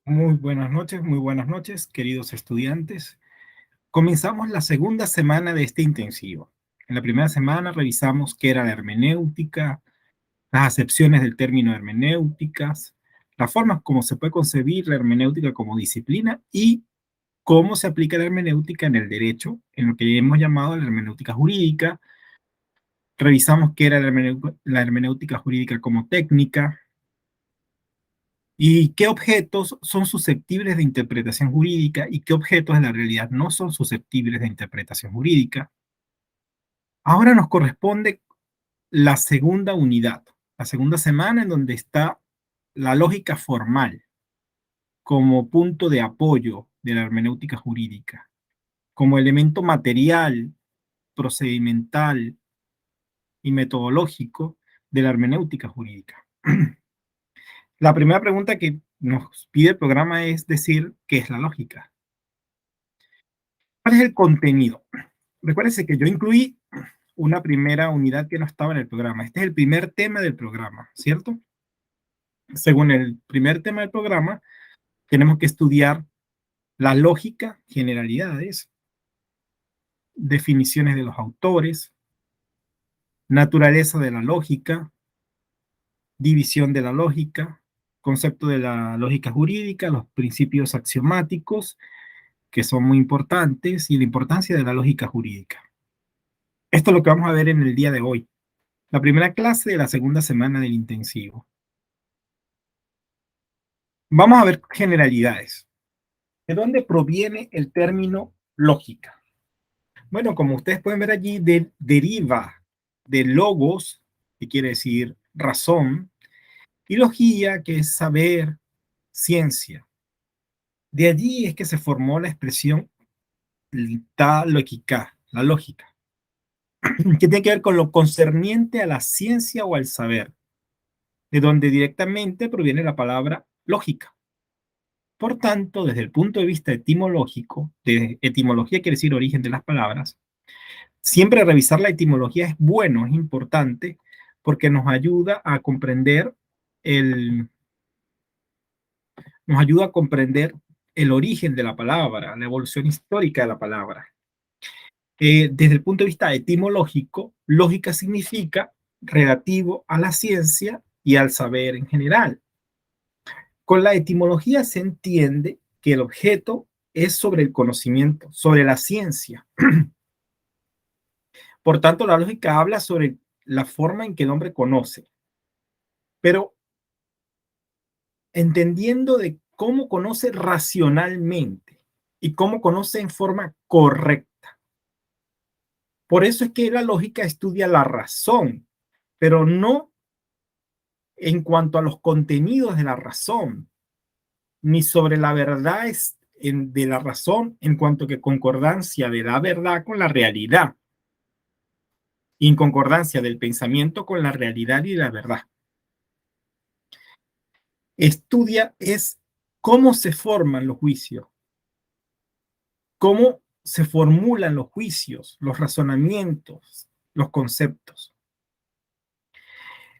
Muy buenas noches, queridos estudiantes. Comenzamos la segunda semana de este intensivo. En la primera semana revisamos qué era la hermenéutica, las acepciones del término hermenéuticas, las formas como se puede concebir la hermenéutica como disciplina y cómo se aplica la hermenéutica en el derecho, en lo que hemos llamado la hermenéutica jurídica. Revisamos qué era la hermenéutica jurídica como técnica, y qué objetos son susceptibles de interpretación jurídica y qué objetos en la realidad no son susceptibles de interpretación jurídica. Ahora nos corresponde la segunda unidad, la segunda semana en donde está la lógica formal como punto de apoyo de la hermenéutica jurídica, como elemento material, procedimental y metodológico de la hermenéutica jurídica. La primera pregunta que nos pide el programa es decir qué es la lógica. ¿Cuál es el contenido? Recuérdense que yo incluí una primera unidad que no estaba en el programa. Este es el primer tema del programa, ¿cierto? Según el primer tema del programa, tenemos que estudiar la lógica, generalidades, definiciones de los autores, naturaleza de la lógica, división de la lógica, concepto de la lógica jurídica, los principios axiomáticos, que son muy importantes, y la importancia de la lógica jurídica. Esto es lo que vamos a ver en el día de hoy, la primera clase de la segunda semana del intensivo. Vamos a ver generalidades. ¿De dónde proviene el término lógica? Bueno, como ustedes pueden ver allí, deriva de logos, que quiere decir razón, y logía, que es saber, ciencia. De allí es que se formó la expresión ta lógica, la lógica, que tiene que ver con lo concerniente a la ciencia o al saber, de donde directamente proviene la palabra lógica. Por tanto, desde el punto de vista etimológico, de etimología quiere decir origen de las palabras, siempre revisar la etimología es bueno, es importante, porque nos ayuda a comprender nos ayuda a comprender el origen de la palabra, la evolución histórica de la palabra. Desde el punto de vista etimológico, lógica significa relativo a la ciencia y al saber en general. Con la etimología se entiende que el objeto es sobre el conocimiento, sobre la ciencia. Por tanto, la lógica habla sobre la forma en que el hombre conoce, pero entendiendo de cómo conoce racionalmente y cómo conoce en forma correcta. Por eso es que la lógica estudia la razón, pero no en cuanto a los contenidos de la razón, ni sobre la verdad de la razón en cuanto que concordancia de la verdad con la realidad, inconcordancia del pensamiento con la realidad y la verdad. Estudia es cómo se forman los juicios, cómo se formulan los juicios, los razonamientos, los conceptos.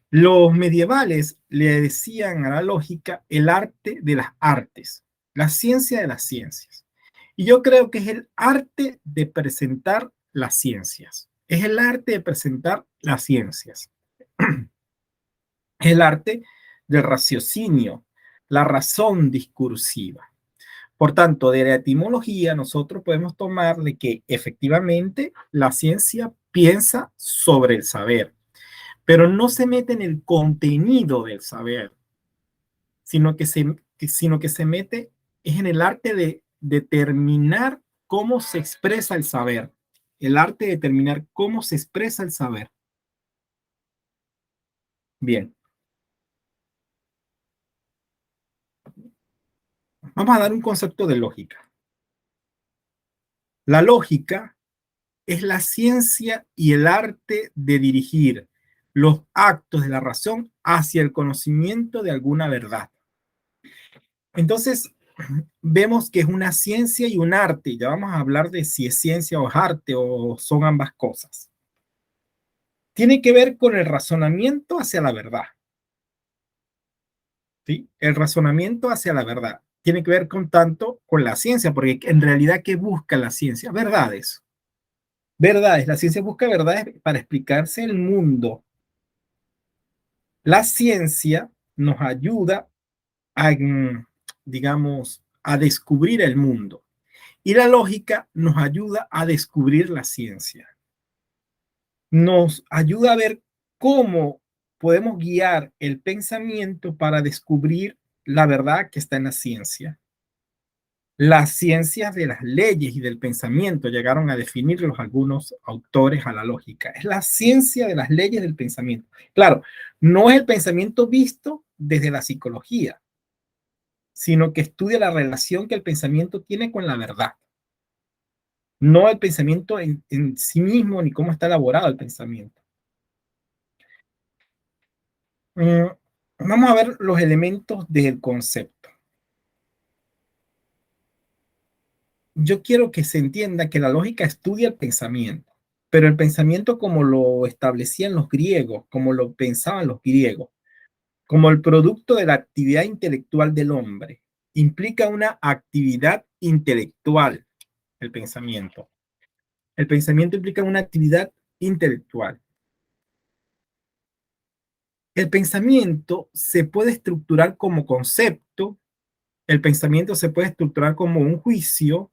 Los medievales le decían a la lógica el arte de las artes, la ciencia de las ciencias. Y yo creo que es el arte de presentar las ciencias. Es el arte de presentar las ciencias. Es el arte del raciocinio, la razón discursiva. Por tanto, de la etimología nosotros podemos tomar de que efectivamente la ciencia piensa sobre el saber, pero no se mete en el contenido del saber, sino que se mete es en el arte de determinar cómo se expresa el saber, el arte de determinar cómo se expresa el saber. Bien, vamos a dar un concepto de lógica. La lógica es la ciencia y el arte de dirigir los actos de la razón hacia el conocimiento de alguna verdad. Entonces, vemos que es una ciencia y un arte. Ya vamos a hablar de si es ciencia o es arte o son ambas cosas. Tiene que ver con el razonamiento hacia la verdad. ¿Sí? El razonamiento hacia la verdad. tiene que ver con tanto con la ciencia, porque en realidad, ¿qué busca la ciencia? Verdades. Verdades. La ciencia busca verdades para explicarse el mundo. La ciencia nos ayuda a, digamos, a descubrir el mundo. Y la lógica nos ayuda a descubrir la ciencia. Nos ayuda a ver cómo podemos guiar el pensamiento para descubrir la verdad que está en la ciencia. Las ciencias de las leyes y del pensamiento llegaron a definirlos algunos autores a la lógica. Es la ciencia de las leyes del pensamiento. Claro, no es el pensamiento visto desde la psicología, sino que estudia la relación que el pensamiento tiene con la verdad. No el pensamiento en sí mismo ni cómo está elaborado el pensamiento. Vamos a ver los elementos del concepto. Yo quiero que se entienda que la lógica estudia el pensamiento, pero el pensamiento como lo establecían los griegos, como lo pensaban los griegos, como el producto de la actividad intelectual del hombre, implica una actividad intelectual, el pensamiento. El pensamiento implica una actividad intelectual. El pensamiento se puede estructurar como concepto, el pensamiento se puede estructurar como un juicio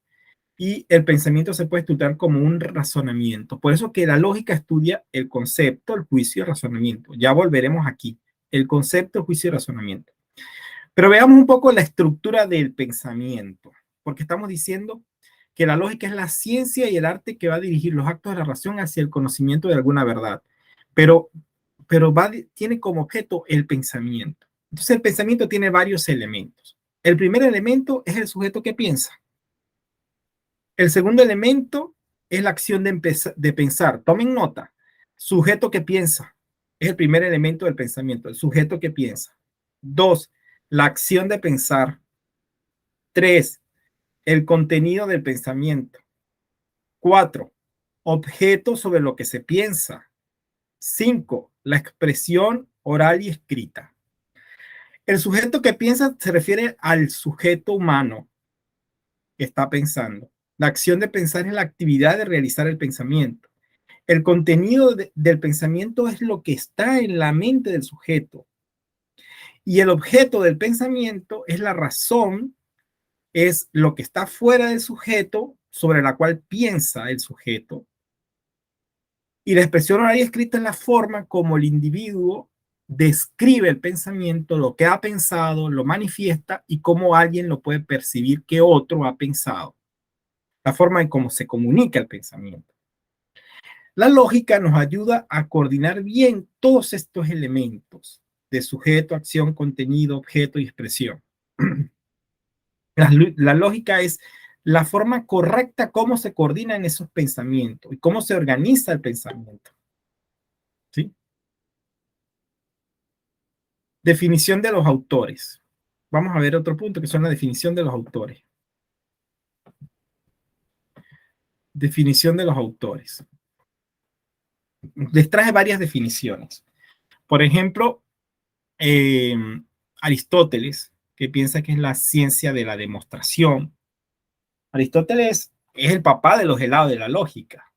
y el pensamiento se puede estructurar como un razonamiento. Por eso que la lógica estudia el concepto, el juicio y el razonamiento. Ya volveremos aquí. El concepto, el juicio y el razonamiento. Pero veamos un poco la estructura del pensamiento, porque estamos diciendo que la lógica es la ciencia y el arte que va a dirigir los actos de la razón hacia el conocimiento de alguna verdad. Pero, tiene como objeto el pensamiento. Entonces el pensamiento tiene varios elementos. El primer elemento es el sujeto que piensa. El segundo elemento es la acción de pensar. Tomen nota. Sujeto que piensa. Es el primer elemento del pensamiento, el sujeto que piensa. Dos, la acción de pensar. Tres, el contenido del pensamiento. Cuatro, objeto sobre lo que se piensa. Cinco, la expresión oral y escrita. El sujeto que piensa se refiere al sujeto humano que está pensando. La acción de pensar es la actividad de realizar el pensamiento. El contenido del pensamiento es lo que está en la mente del sujeto. Y el objeto del pensamiento es la razón, es lo que está fuera del sujeto, sobre la cual piensa el sujeto. Y la expresión oral y escrita es la forma como el individuo describe el pensamiento, lo que ha pensado, lo manifiesta y cómo alguien lo puede percibir que otro ha pensado. La forma en cómo se comunica el pensamiento. La lógica nos ayuda a coordinar bien todos estos elementos de sujeto, acción, contenido, objeto y expresión. La lógica es la forma correcta cómo se coordinan esos pensamientos y cómo se organiza el pensamiento. ¿Sí? Definición de los autores. Vamos a ver otro punto que son la definición de los autores. Definición de los autores. Les traje varias definiciones. Por ejemplo, eh, Aristóteles, que piensa que es la ciencia de la demostración. Aristóteles es el papá de los helados de la lógica.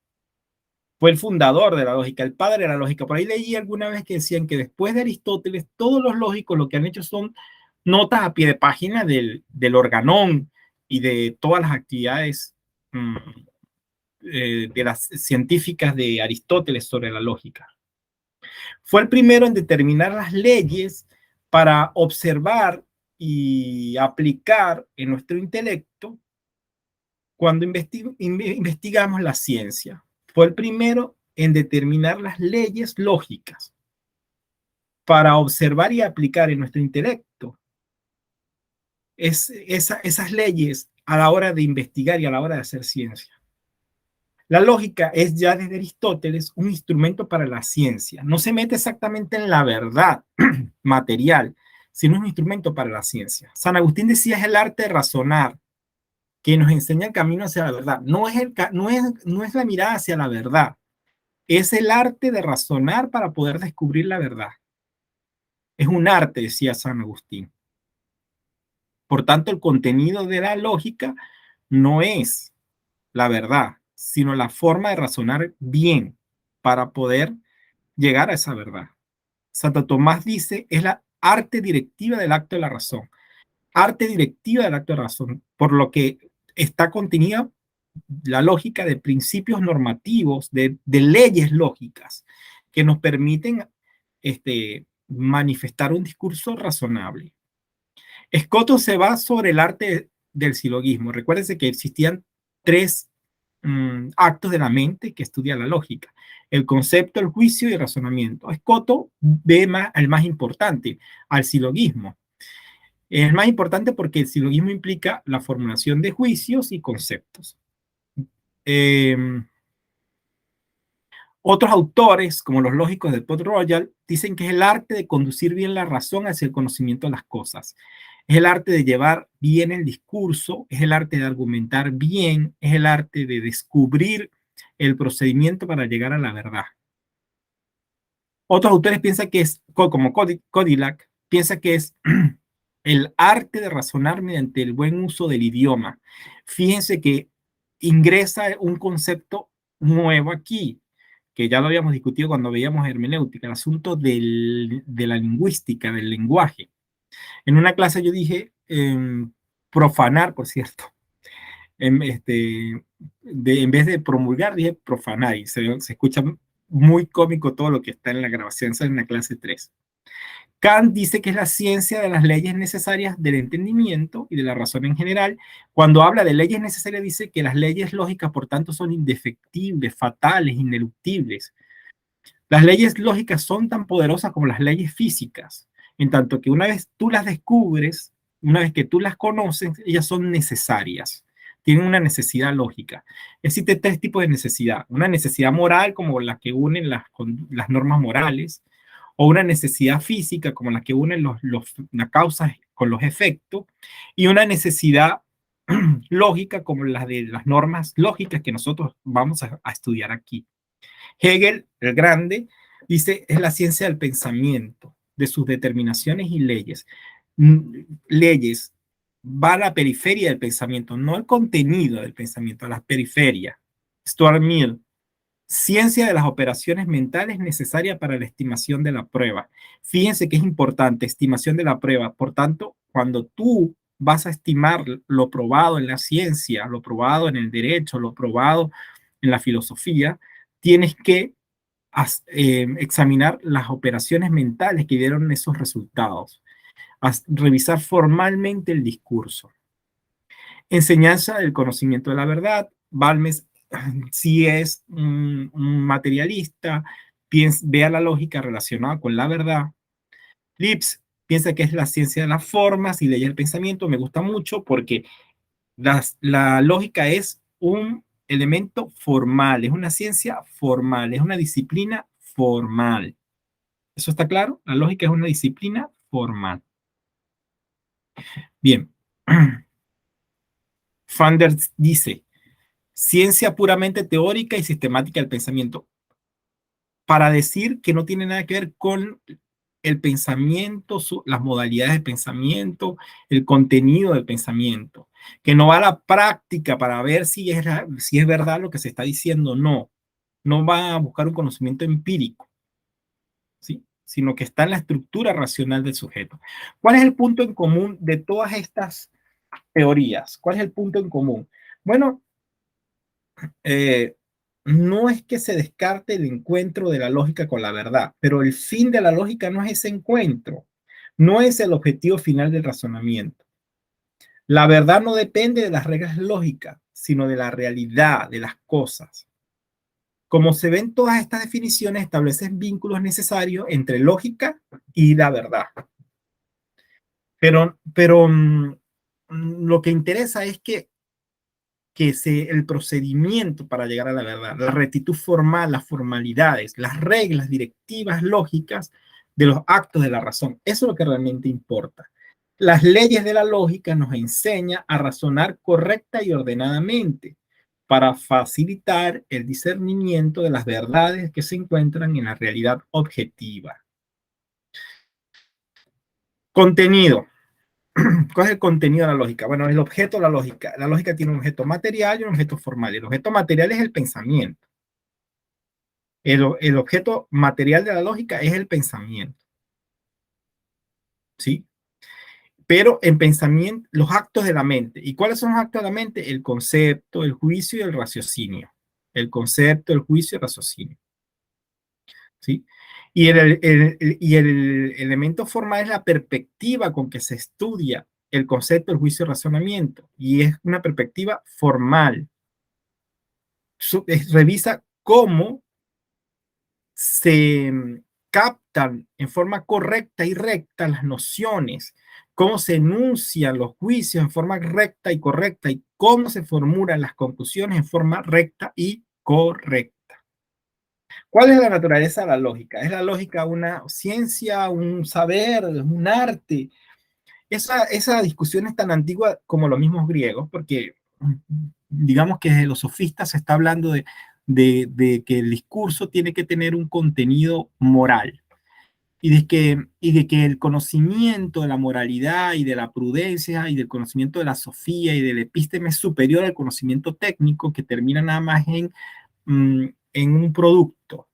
Fue el fundador de la lógica, el padre de la lógica. Por ahí leí alguna vez que decían que después de Aristóteles, todos los lógicos lo que han hecho son notas a pie de página del organón y de todas las actividades de las científicas de Aristóteles sobre la lógica. Fue el primero en determinar las leyes para observar y aplicar en nuestro intelecto cuando investigamos la ciencia. Fue el primero en determinar las leyes lógicas para observar y aplicar en nuestro intelecto esas leyes a la hora de investigar y a la hora de hacer ciencia. La lógica es ya desde Aristóteles un instrumento para la ciencia. No se mete exactamente en la verdad material, sino un instrumento para la ciencia. San Agustín decía es el arte de razonar, que nos enseña el camino hacia la verdad. No es la mirada hacia la verdad, es el arte de razonar para poder descubrir la verdad. Es un arte, decía San Agustín. Por tanto, el contenido de la lógica no es la verdad, sino la forma de razonar bien para poder llegar a esa verdad. Santo Tomás dice, es la arte directiva del acto de la razón. Arte directiva del acto de razón, por lo que está contenida la lógica de principios normativos, de leyes lógicas, que nos permiten manifestar un discurso razonable. Escoto se va sobre el arte del silogismo. Recuérdense que existían tres actos de la mente que estudia la lógica: el concepto, el juicio y el razonamiento. Escoto ve al más importante, al silogismo. Es más importante porque el silogismo implica la formulación de juicios y conceptos. Eh, Otros autores, como los lógicos de Port Royal, dicen que es el arte de conducir bien la razón hacia el conocimiento de las cosas. Es el arte de llevar bien el discurso, es el arte de argumentar bien, es el arte de descubrir el procedimiento para llegar a la verdad. Otros autores piensan que es, como Cadillac, piensa que es el arte de razonar mediante el buen uso del idioma. Fíjense que ingresa un concepto nuevo aquí, que ya lo habíamos discutido cuando veíamos hermenéutica, el asunto de la lingüística, del lenguaje. En una clase yo dije profanar, por cierto. En vez de promulgar, dije profanar, y se escucha muy cómico todo lo que está en la grabación, esa es en la clase 3. Kant dice que es la ciencia de las leyes necesarias del entendimiento y de la razón en general. Cuando habla de leyes necesarias, dice que las leyes lógicas, por tanto, son indefectibles, fatales, ineluctibles. Las leyes lógicas son tan poderosas como las leyes físicas, en tanto que una vez tú las descubres, una vez que tú las conoces, ellas son necesarias, tienen una necesidad lógica. Existe tres tipos de necesidad: una necesidad moral, como la que unen las normas morales, o una necesidad física, como la que unen las causas con los efectos, y una necesidad lógica, como la de las normas lógicas que nosotros vamos a estudiar aquí. Hegel, el grande, dice, es la ciencia del pensamiento, de sus determinaciones y leyes. Leyes va a la periferia del pensamiento, no al contenido del pensamiento, a la periferia. Stuart Mill, ciencia de las operaciones mentales necesarias para la estimación de la prueba. Fíjense que es importante, estimación de la prueba. Por tanto, cuando tú vas a estimar lo probado en la ciencia, lo probado en el derecho, lo probado en la filosofía, tienes que examinar las operaciones mentales que dieron esos resultados, revisar formalmente el discurso. Enseñanza del conocimiento de la verdad. Balmes, si es un materialista, vea la lógica relacionada con la verdad. Lipps piensa que es la ciencia de las formas y leyes del pensamiento. Me gusta mucho porque la lógica es un elemento formal, es una ciencia formal, es una disciplina formal. ¿Eso está claro? La lógica es una disciplina formal. Bien. Fanders dice, ciencia puramente teórica y sistemática del pensamiento, para decir que no tiene nada que ver con el pensamiento, las modalidades de pensamiento, el contenido del pensamiento, que no va a la práctica para ver si es verdad lo que se está diciendo, no va a buscar un conocimiento empírico, ¿sí? Sino que está en la estructura racional del sujeto. ¿Cuál es el punto en común de todas estas teorías? ¿Cuál es el punto en común? Bueno, no es que se descarte el encuentro de la lógica con la verdad, pero el fin de la lógica no es ese encuentro, no es el objetivo final del razonamiento. La verdad no depende de las reglas lógicas, sino de la realidad de las cosas. Como se ven todas estas definiciones, establecen vínculos necesarios entre lógica y la verdad. Pero lo que interesa es que el procedimiento para llegar a la verdad, la rectitud formal, las formalidades, las reglas directivas lógicas de los actos de la razón. Eso es lo que realmente importa. Las leyes de la lógica nos enseñan a razonar correcta y ordenadamente para facilitar el discernimiento de las verdades que se encuentran en la realidad objetiva. Contenido. ¿Cuál es el contenido de la lógica? Bueno, el objeto de la lógica. La lógica tiene un objeto material y un objeto formal. El objeto material es el pensamiento. El objeto material de la lógica es el pensamiento, ¿sí? Pero en pensamiento, los actos de la mente. ¿Y cuáles son los actos de la mente? El concepto, el juicio y el raciocinio. El concepto, el juicio y el raciocinio, ¿sí? Y el elemento formal es la perspectiva con que se estudia el concepto, el juicio y el razonamiento. Y es una perspectiva formal. Revisa cómo se captan en forma correcta y recta las nociones, cómo se enuncian los juicios en forma recta y correcta y cómo se formulan las conclusiones en forma recta y correcta. ¿Cuál es la naturaleza de la lógica? ¿Es la lógica una ciencia, un saber, un arte? Esa discusión es tan antigua como los mismos griegos, porque digamos que desde los sofistas se está hablando de que el discurso tiene que tener un contenido moral y de que el conocimiento de la moralidad y de la prudencia y del conocimiento de la sofía y del epísteme es superior al conocimiento técnico que termina nada más en un producto,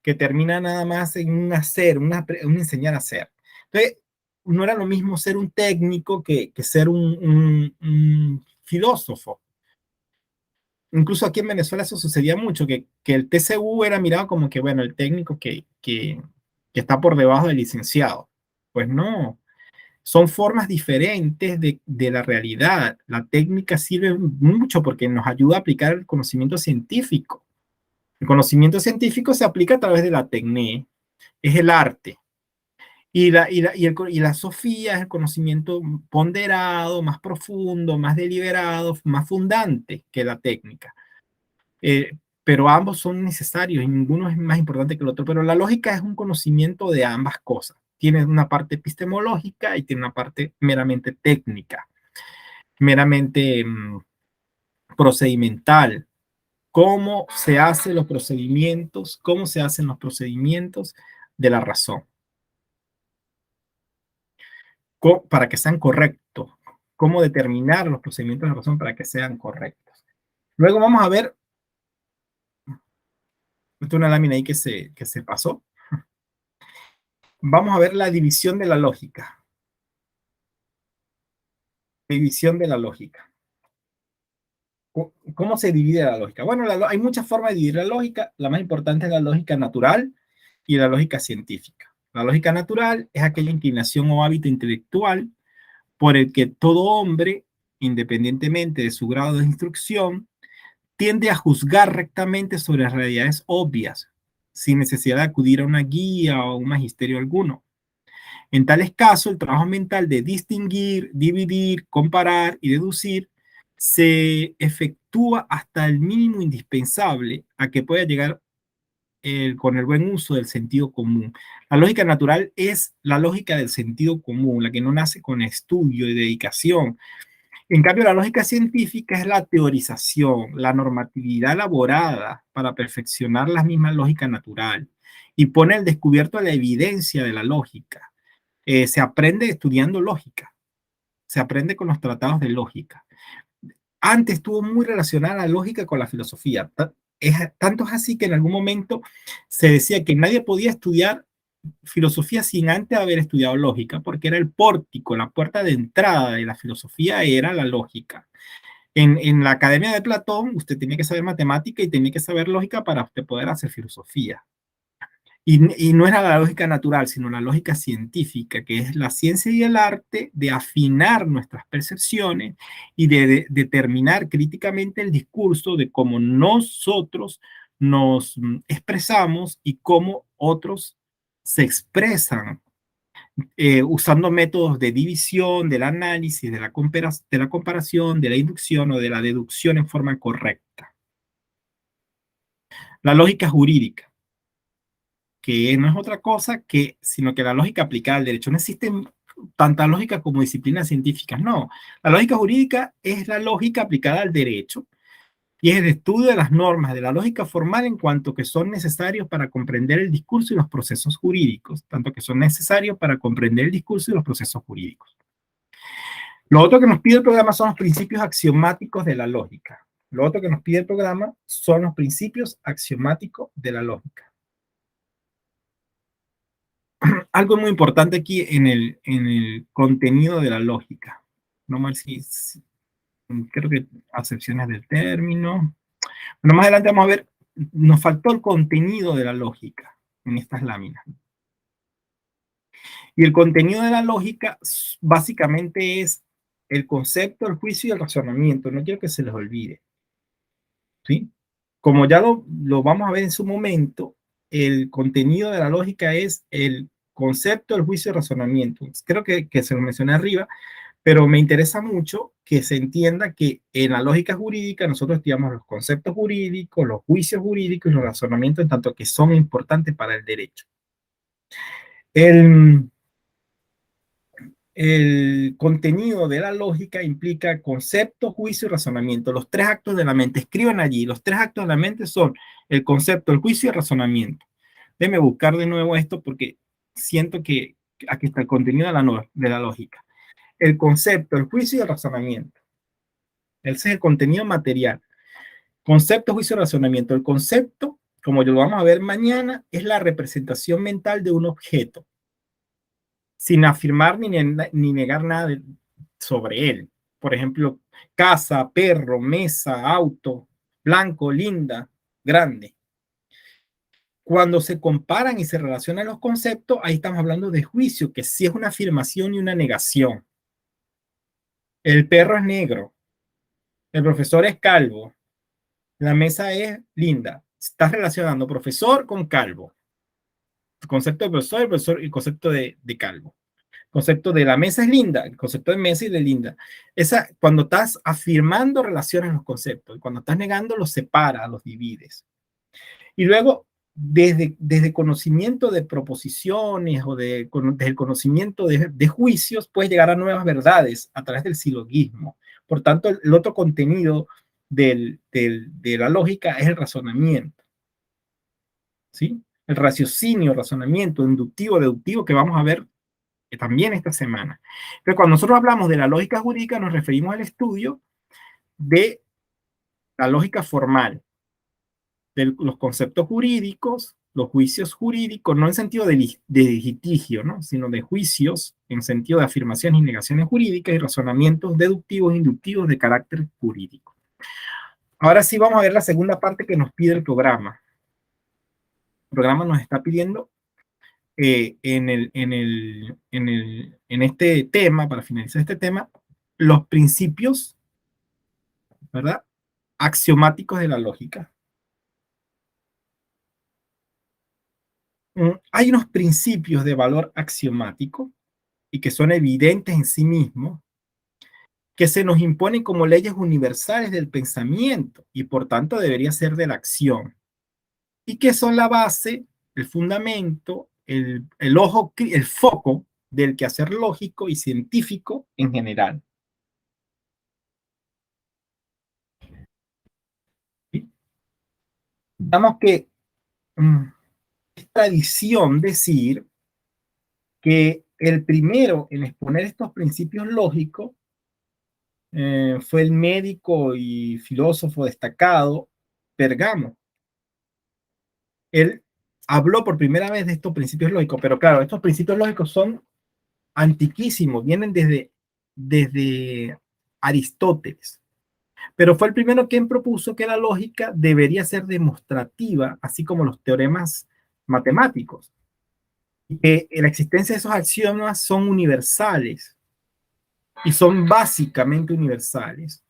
que termina nada más en un hacer, un enseñar a hacer. Entonces, no era lo mismo ser un técnico que ser un filósofo. Incluso aquí en Venezuela eso sucedía mucho, que el TCU era mirado como que, bueno, el técnico que está por debajo del licenciado. Pues no, son formas diferentes de la realidad. La técnica sirve mucho porque nos ayuda a aplicar el conocimiento científico. El conocimiento científico se aplica a través de la técnica, es el arte. Y la sofía es el conocimiento ponderado, más profundo, más deliberado, más fundante que la técnica. Pero ambos son necesarios y ninguno es más importante que el otro. Pero la lógica es un conocimiento de ambas cosas. Tiene una parte epistemológica y tiene una parte meramente técnica, meramente procedimental. Cómo se hacen los procedimientos de la razón, para que sean correctos, cómo determinar los procedimientos de la razón para que sean correctos. Luego vamos a ver, esta es una lámina ahí que se pasó, vamos a ver la división de la lógica. División de la lógica. ¿Cómo se divide la lógica? Bueno, hay muchas formas de dividir la lógica. La más importante es la lógica natural y la lógica científica. La lógica natural es aquella inclinación o hábito intelectual por el que todo hombre, independientemente de su grado de instrucción, tiende a juzgar rectamente sobre las realidades obvias, sin necesidad de acudir a una guía o un magisterio alguno. En tales casos, el trabajo mental de distinguir, dividir, comparar y deducir se efectúa hasta el mínimo indispensable a que pueda llegar con el buen uso del sentido común. La lógica natural es la lógica del sentido común, la que no nace con estudio y dedicación. En cambio, la lógica científica es la teorización, la normatividad elaborada para perfeccionar la misma lógica natural y pone al descubierto la evidencia de la lógica. Se aprende estudiando lógica, se aprende con los tratados de lógica. Antes estuvo muy relacionada la lógica con la filosofía. Tanto es así que en algún momento se decía que nadie podía estudiar filosofía sin antes haber estudiado lógica, porque era el pórtico, la puerta de entrada de la filosofía era la lógica. En la Academia de Platón, usted tenía que saber matemática y tenía que saber lógica para usted poder hacer filosofía. Y no era la lógica natural, sino la lógica científica, que es la ciencia y el arte de afinar nuestras percepciones y de determinar críticamente el discurso de cómo nosotros nos expresamos y cómo otros se expresan, usando métodos de división, del análisis, de la comparación, de la inducción o de la deducción en forma correcta. La lógica jurídica, que no es otra cosa sino que la lógica aplicada al derecho. No existe tanta lógica como disciplinas científicas, no. La lógica jurídica es la lógica aplicada al derecho y es el estudio de las normas de la lógica formal en cuanto que son necesarios para comprender el discurso y los procesos jurídicos, tanto que son necesarios para comprender el discurso y los procesos jurídicos. Lo otro que nos pide el programa son los principios axiomáticos de la lógica. Lo otro que nos pide el programa son los principios axiomáticos de la lógica. Algo muy importante aquí en el contenido de la lógica. No más si creo que acepciones del término. Bueno, más adelante vamos a ver, nos faltó el contenido de la lógica en estas láminas. Y el contenido de la lógica básicamente es el concepto, el juicio y el razonamiento. No quiero que se les olvide. ¿Sí? Como ya lo vamos a ver en su momento, el contenido de la lógica es el concepto, el juicio y el razonamiento. Creo que se lo mencioné arriba, pero me interesa mucho que se entienda que en la lógica jurídica nosotros estudiamos los conceptos jurídicos, los juicios jurídicos y los razonamientos, en tanto que son importantes para el derecho. El contenido de la lógica implica concepto, juicio y razonamiento. Los tres actos de la mente. Escriban allí. Los tres actos de la mente son el concepto, el juicio y el razonamiento. Déjenme buscar de nuevo esto porque siento que aquí está el contenido de la lógica. El concepto, el juicio y el razonamiento. Ese es el contenido material. Concepto, juicio y razonamiento. El concepto, como lo vamos a ver mañana, es la representación mental de un objeto, sin afirmar ni negar nada sobre él. Por ejemplo, casa, perro, mesa, auto, blanco, linda, grande. Cuando se comparan y se relacionan los conceptos, ahí estamos hablando de juicio, que sí es una afirmación y una negación. El perro es negro, el profesor es calvo, la mesa es linda. Estás relacionando profesor con calvo. El concepto de profesor y el concepto de calvo. El concepto de la mesa es linda, el concepto de mesa y de linda. Cuando estás afirmando, relaciones los conceptos. Y cuando estás negando, los separas, los divides. Y luego, desde conocimiento de proposiciones o desde el conocimiento de juicios, puedes llegar a nuevas verdades a través del silogismo. Por tanto, el otro contenido de la lógica es el razonamiento. ¿Sí? El raciocinio, razonamiento, inductivo, deductivo, que vamos a ver también esta semana. Pero cuando nosotros hablamos de la lógica jurídica, nos referimos al estudio de la lógica formal, de los conceptos jurídicos, los juicios jurídicos, no en sentido de litigio, ¿no? Sino de juicios en sentido de afirmaciones y negaciones jurídicas y razonamientos deductivos e inductivos de carácter jurídico. Ahora sí vamos a ver la segunda parte que nos pide el programa. El programa nos está pidiendo en este tema, para finalizar este tema, los principios, ¿verdad? Axiomáticos de la lógica. Hay unos principios de valor axiomático y que son evidentes en sí mismos, que se nos imponen como leyes universales del pensamiento y por tanto debería ser de la acción, y que son la base, el fundamento, el foco del quehacer lógico y científico en general. ¿Sí? Digamos que es tradición decir que el primero en exponer estos principios lógicos fue el médico y filósofo destacado Pergamo. Él habló por primera vez de estos principios lógicos, pero claro, estos principios lógicos son antiquísimos, vienen desde Aristóteles. Pero fue el primero quien propuso que la lógica debería ser demostrativa, así como los teoremas matemáticos. Y que la existencia de esos axiomas son universales y son básicamente universales.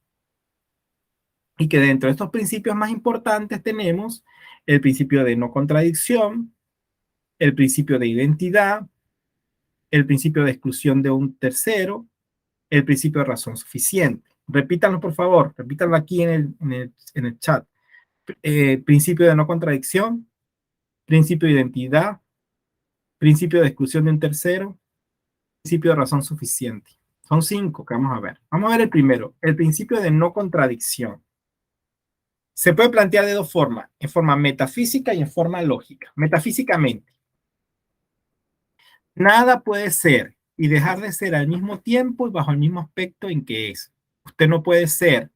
Y que dentro de estos principios más importantes tenemos el principio de no contradicción, el principio de identidad, el principio de exclusión de un tercero, el principio de razón suficiente. Repítanlo, por favor, repítanlo aquí en el chat. Principio de no contradicción, principio de identidad, principio de exclusión de un tercero, principio de razón suficiente. Son 5 que vamos a ver. Vamos a ver el primero, el principio de no contradicción. Se puede plantear de dos formas, en forma metafísica y en forma lógica. Metafísicamente, nada puede ser y dejar de ser al mismo tiempo y bajo el mismo aspecto en que es. Usted no puede ser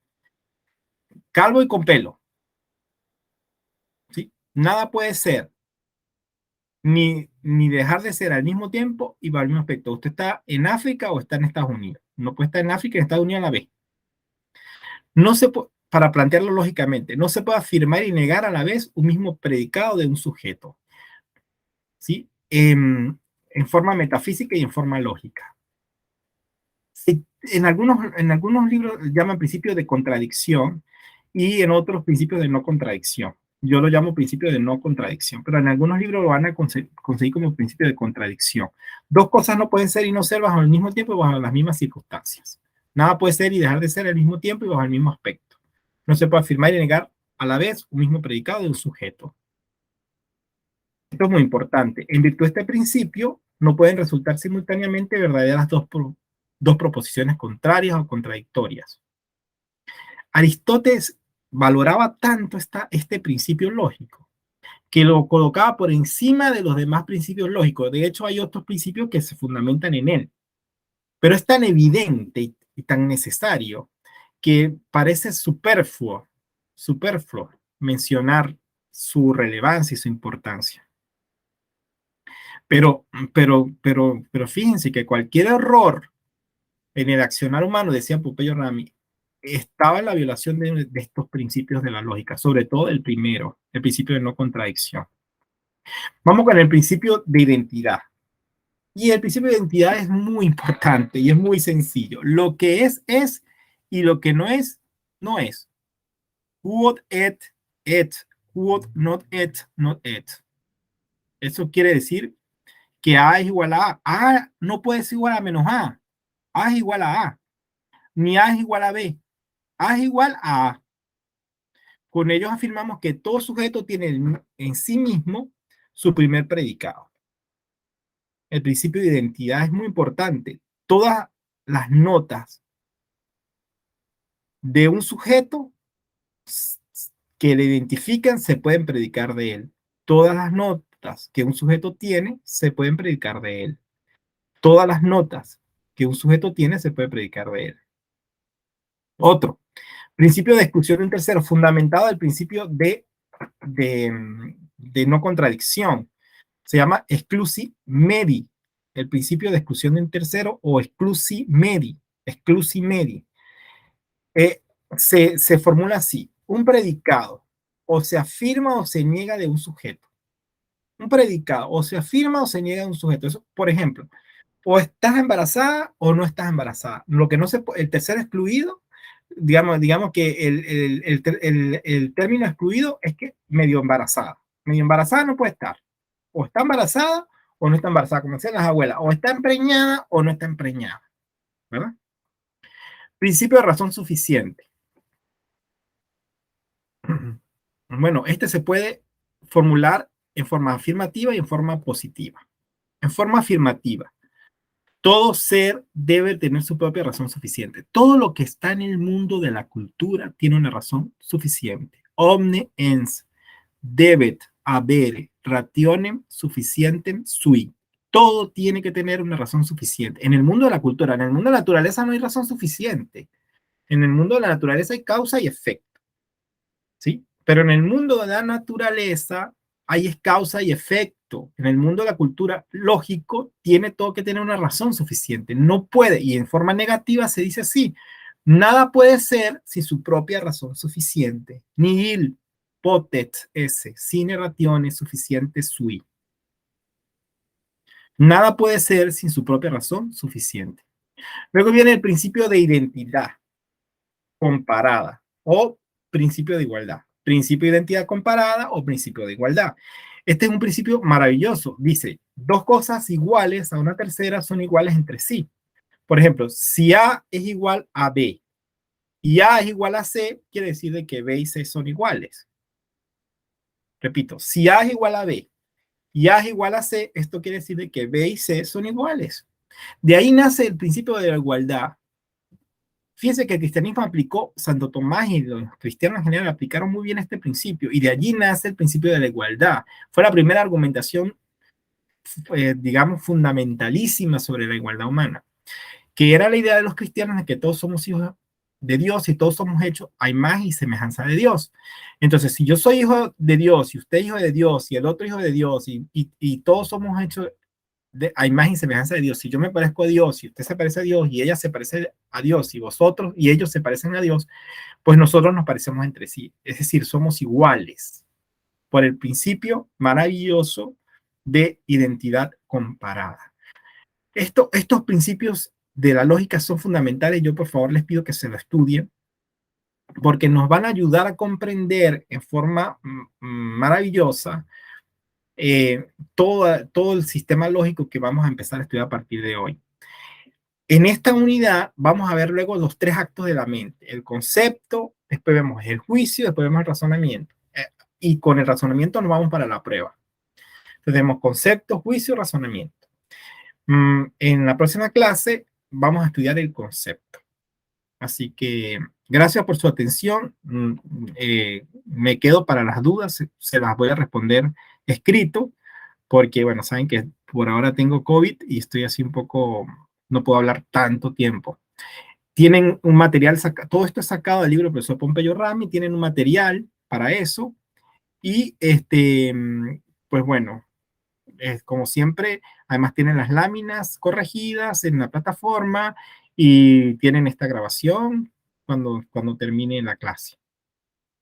calvo y con pelo, ¿sí? Nada puede ser, ni dejar de ser al mismo tiempo y bajo el mismo aspecto. Usted está en África o está en Estados Unidos. No puede estar en África y en Estados Unidos a la vez. No se puede, para plantearlo lógicamente, no se puede afirmar y negar a la vez un mismo predicado de un sujeto, ¿sí? En forma metafísica y en forma lógica. En algunos libros llaman principio de contradicción y en otros principios de no contradicción. Yo lo llamo principio de no contradicción, pero en algunos libros lo van a conseguir como principio de contradicción. Dos cosas no pueden ser y no ser bajo el mismo tiempo y bajo las mismas circunstancias. Nada puede ser y dejar de ser al mismo tiempo y bajo el mismo aspecto. No se puede afirmar y negar a la vez un mismo predicado de un sujeto. Esto es muy importante. En virtud de este principio, no pueden resultar simultáneamente verdaderas dos proposiciones contrarias o contradictorias. Aristóteles valoraba tanto este principio lógico que lo colocaba por encima de los demás principios lógicos. De hecho, hay otros principios que se fundamentan en él, pero es tan evidente y tan necesario que parece superfluo mencionar su relevancia y su importancia. Pero fíjense que cualquier error en el accionar humano, decía Pompeyo Rami, estaba en la violación de estos principios de la lógica, sobre todo el primero, el principio de no contradicción. Vamos con el principio de identidad. Y el principio de identidad es muy importante y es muy sencillo. Lo que es, y lo que no es, no es. What it, it. What not it, not it. Eso quiere decir que A es igual a A. A no puede ser igual a menos A. A es igual a A. Ni A es igual a B. A es igual a A. Con ellos afirmamos que todo sujeto tiene en sí mismo su primer predicado. El principio de identidad es muy importante. Todas las notas de un sujeto que le identifican se pueden predicar de él. Todas las notas que un sujeto tiene se pueden predicar de él. Todas las notas que un sujeto tiene se puede predicar de él. Otro, principio de exclusión de un tercero, fundamentado del principio de no contradicción. Se llama exclusi medi, el principio de exclusión de un tercero o exclusi medi. Se formula así: un predicado o se afirma o se niega de un sujeto. Un predicado o se afirma o se niega de un sujeto. Eso, por ejemplo, o estás embarazada o no estás embarazada. Lo que no se el tercer excluido, digamos que el término excluido es que medio embarazada. Medio embarazada no puede estar. O está embarazada o no está embarazada, como decían las abuelas. O está empreñada o no está empreñada. ¿Verdad? Principio de razón suficiente. Bueno, este se puede formular en forma afirmativa y en forma positiva. En forma afirmativa, todo ser debe tener su propia razón suficiente. Todo lo que está en el mundo de la cultura tiene una razón suficiente. Omne ens debet habere rationem sufficientem sui. Todo tiene que tener una razón suficiente. En el mundo de la cultura, en el mundo de la naturaleza no hay razón suficiente. En el mundo de la naturaleza hay causa y efecto, ¿sí? Pero en el mundo de la naturaleza hay causa y efecto. En el mundo de la cultura, lógico, tiene todo que tener una razón suficiente. No puede, y en forma negativa se dice así: nada puede ser sin su propia razón suficiente. Nihil potet esse sine ratione sufficiente sui. Nada puede ser sin su propia razón suficiente. Luego viene el principio de identidad comparada o principio de igualdad. Principio de identidad comparada o principio de igualdad. Este es un principio maravilloso. Dice, dos cosas iguales a una tercera son iguales entre sí. Por ejemplo, si A es igual a B y A es igual a C, quiere decir de que B y C son iguales. Repito, si A es igual a B y A es igual a C, esto quiere decir de que B y C son iguales. De ahí nace el principio de la igualdad. Fíjense que el cristianismo aplicó, Santo Tomás y los cristianos en general aplicaron muy bien este principio, y de allí nace el principio de la igualdad. Fue la primera argumentación digamos, fundamentalísima sobre la igualdad humana, que era la idea de los cristianos de que todos somos hijos de Dios y todos somos hechos a imagen y semejanza de Dios. Entonces, si yo soy hijo de Dios y usted es hijo de Dios y el otro hijo de Dios y todos somos hechos a imagen y semejanza de Dios, si yo me parezco a Dios y usted se parece a Dios y ella se parece a Dios y vosotros y ellos se parecen a Dios, pues nosotros nos parecemos entre sí. Es decir, somos iguales por el principio maravilloso de identidad comparada. Estos principios de la lógica son fundamentales. Yo, por favor, les pido que se lo estudien porque nos van a ayudar a comprender en forma maravillosa todo el sistema lógico que vamos a empezar a estudiar a partir de hoy. En esta unidad vamos a ver luego los tres actos de la mente: el concepto, después vemos el juicio, después vemos el razonamiento. Y con el razonamiento nos vamos para la prueba. Entonces tenemos concepto, juicio, razonamiento. En la próxima clase vamos a estudiar el concepto. Así que gracias por su atención. Me quedo para las dudas, se las voy a responder escrito, porque bueno, saben que por ahora tengo COVID y estoy así un poco, no puedo hablar tanto tiempo. Tienen un material, todo esto es sacado del libro del profesor Pompeyo Rami, tienen un material para eso y pues bueno, como siempre, además tienen las láminas corregidas en la plataforma y tienen esta grabación cuando termine la clase.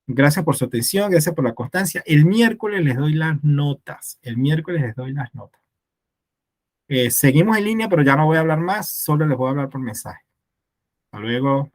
Gracias por su atención, gracias por la constancia. El miércoles les doy las notas. El miércoles les doy las notas. Seguimos en línea, pero ya no voy a hablar más, solo les voy a hablar por mensaje. Hasta luego.